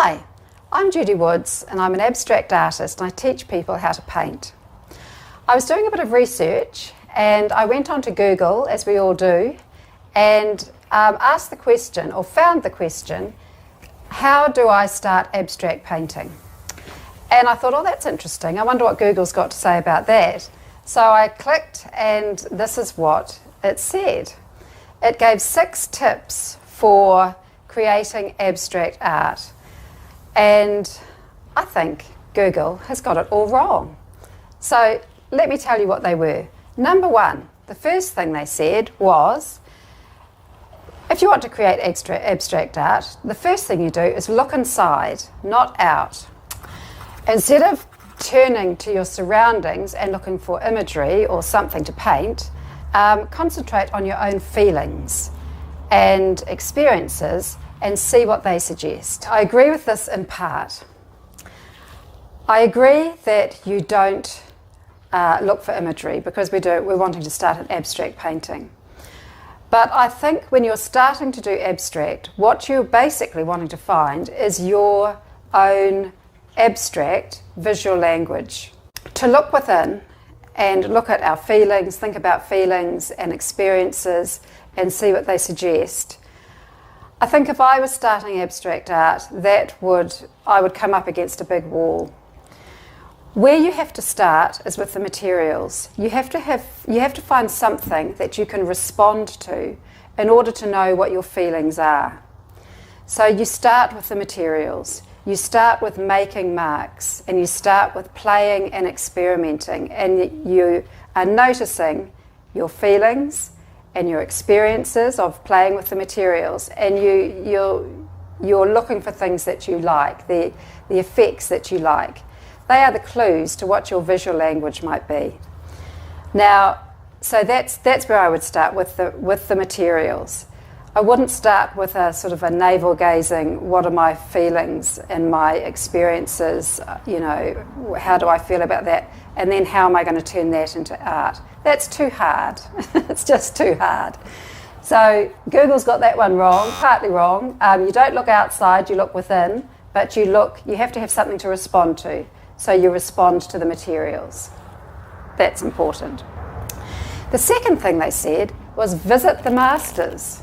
Hi, I'm Judy Woods and I'm an abstract artist and I teach people how to paint. I was doing a bit of research and I went onto Google, as we all do, and asked the question, or found the question, how do I start abstract painting? And I thought, oh, that's interesting. I wonder what Google's got to say about that. So I clicked and this is what it said. It gave 6 tips for creating abstract art. And I think Google has got it all wrong. So let me tell you what they were. Number 1, the first thing they said was, if you want to create abstract art, the first thing you do is look inside, not out. Instead of turning to your surroundings and looking for imagery or something to paint, concentrate on your own feelings and experiences and see what they suggest. I agree with this in part. I agree that you don't look for imagery because we're wanting to start an abstract painting. But I think when you're starting to do abstract, what you're basically wanting to find is your own abstract visual language. To look within and look at our feelings, think about feelings and experiences and see what they suggest. I think if I was starting abstract art, I would come up against a big wall. Where you have to start is with the materials. You have to find something that you can respond to in order to know what your feelings are. So you start with the materials. You start with making marks, and you start with playing and experimenting, and you are noticing your feelings and your experiences of playing with the materials, and you're looking for things that you like, the effects that you like. They are the clues to what your visual language might be. Now, so that's where I would start with the materials. I wouldn't start with a sort of a navel-gazing, what are my feelings and my experiences, how do I feel about that, and then how am I going to turn that into art? That's too hard. It's just too hard. So Google's got that one wrong, partly wrong. You don't look outside, you look within, but you have to have something to respond to. So you respond to the materials. That's important. The second thing they said was visit the masters.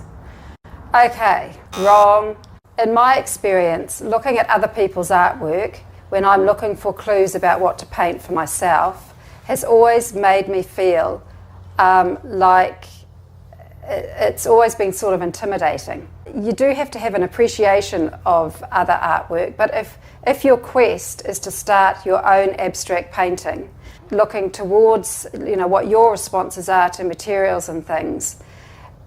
Okay, wrong. In my experience, looking at other people's artwork, when I'm looking for clues about what to paint for myself, has always made me feel like it's always been sort of intimidating. You do have to have an appreciation of other artwork, but if your quest is to start your own abstract painting, looking towards what your responses are to materials and things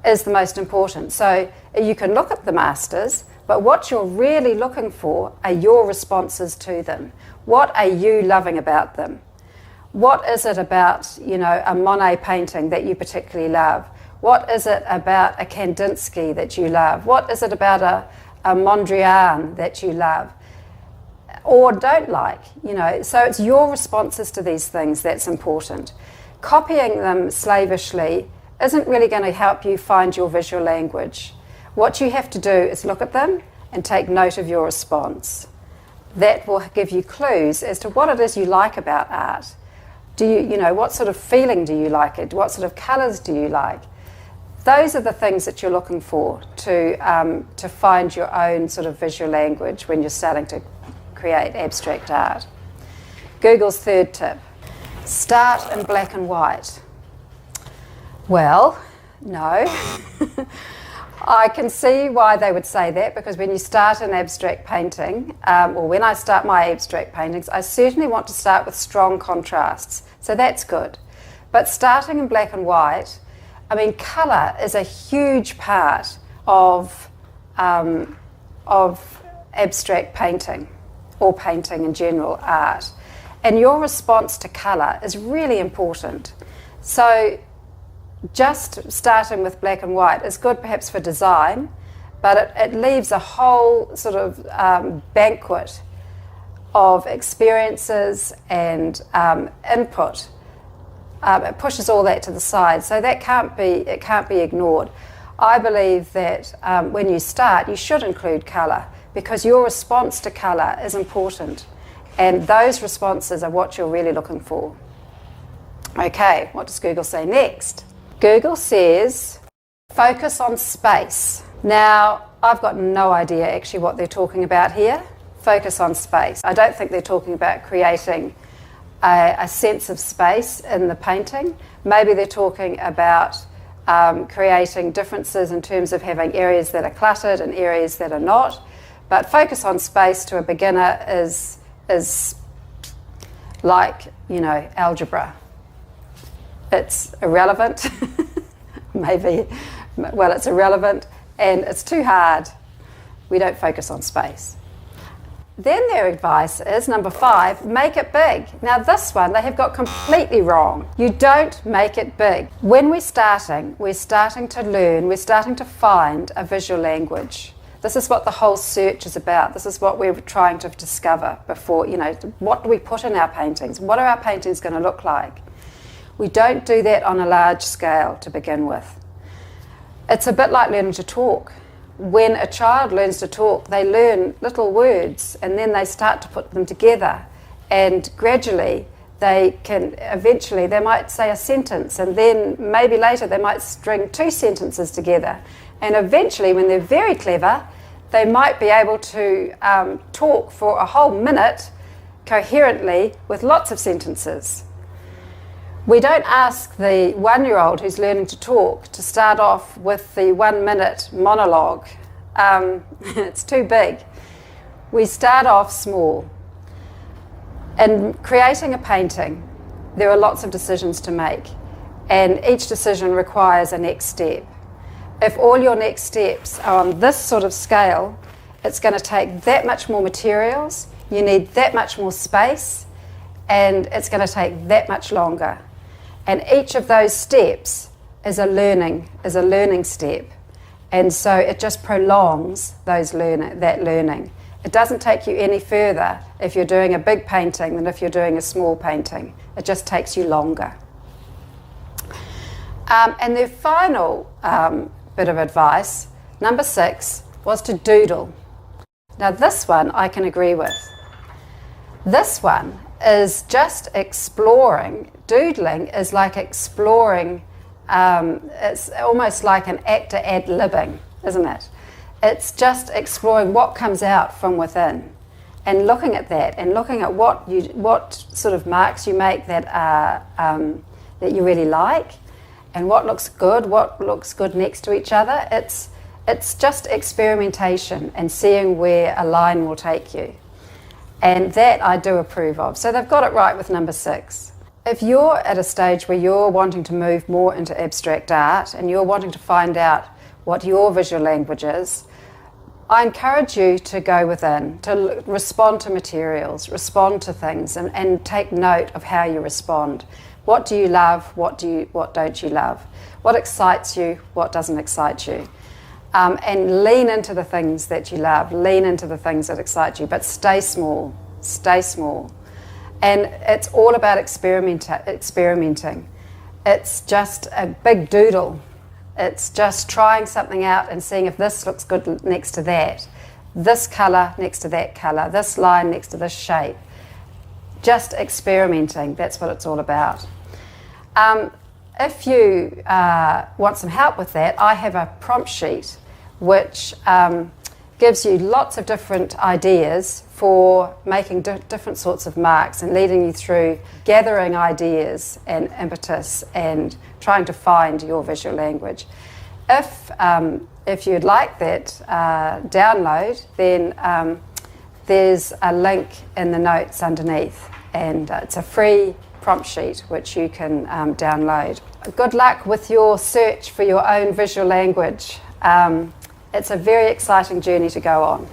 is the most important. So you can look at the masters, but what you're really looking for are your responses to them. What are you loving about them? What is it about a Monet painting that you particularly love? What is it about a Kandinsky that you love? What is it about a Mondrian that you love or don't like? So it's your responses to these things that's important. Copying them slavishly isn't really going to help you find your visual language. What you have to do is look at them and take note of your response. That will give you clues as to what it is you like about art. What sort of feeling do you like it? What sort of colours do you like? Those are the things that you're looking for to find your own sort of visual language when you're starting to create abstract art. Google's third tip, start in black and white. Well, no. I can see why they would say that, because when you start an abstract painting, or when I start my abstract paintings, I certainly want to start with strong contrasts. So that's good. But starting in black and white, colour is a huge part of abstract painting, or painting in general, art. And your response to colour is really important. So just starting with black and white is good perhaps for design, but it leaves a whole sort of banquet of experiences and input. It pushes all that to the side, so it can't be ignored. I believe that when you start, you should include colour, because your response to colour is important, and those responses are what you're really looking for. Okay, what does Google say next? Google says focus on space. Now, I've got no idea actually what they're talking about here. Focus on space. I don't think they're talking about creating a sense of space in the painting. Maybe they're talking about creating differences in terms of having areas that are cluttered and areas that are not. But focus on space to a beginner is like, algebra. It's irrelevant. Maybe, well, it's irrelevant and it's too hard. We don't focus on space. Then their advice is, number 5, make it big. Now this one they have got completely wrong. You don't make it big. When we're starting to learn, we're starting to find a visual language. This is what the whole search is about. This is what we're trying to discover before, what do we put in our paintings? What are our paintings going to look like? We don't do that on a large scale to begin with. It's a bit like learning to talk. When a child learns to talk, they learn little words and then they start to put them together, and gradually they might say a sentence, and then maybe later they might string 2 sentences together, and eventually when they're very clever they might be able to talk for a whole minute coherently with lots of sentences. We don't ask the 1-year-old who's learning to talk to start off with the 1-minute monologue. It's too big. We start off small. In creating a painting, there are lots of decisions to make, and each decision requires a next step. If all your next steps are on this sort of scale, it's going to take that much more materials, you need that much more space, and it's going to take that much longer. And each of those steps is a learning step. And so it just prolongs that learning. It doesn't take you any further if you're doing a big painting than if you're doing a small painting. It just takes you longer. And their final bit of advice, number 6, was to doodle. Now this one I can agree with. This one is just exploring. Doodling is like exploring. It's almost like an actor ad-libbing, isn't it? It's just exploring what comes out from within, and looking at that, and looking at what sort of marks you make that you really like, and what looks good next to each other. It's just experimentation and seeing where a line will take you. And that I do approve of. So they've got it right with number 6. If you're at a stage where you're wanting to move more into abstract art and you're wanting to find out what your visual language is, I encourage you to go within, to respond to materials, respond to things, and take note of how you respond. What do you love? What don't you love? What excites you? What doesn't excite you? And lean into the things that you love, lean into the things that excite you, but stay small, stay small. And it's all about experimenting. It's just a big doodle. It's just trying something out and seeing if this looks good next to that, this colour next to that colour, this line next to this shape. Just experimenting, that's what it's all about. If you want some help with that, I have a prompt sheet which gives you lots of different ideas for making different sorts of marks and leading you through gathering ideas and impetus and trying to find your visual language. If you'd like that download, then there's a link in the notes underneath, and it's a free prompt sheet which you can download. Good luck with your search for your own visual language. It's a very exciting journey to go on.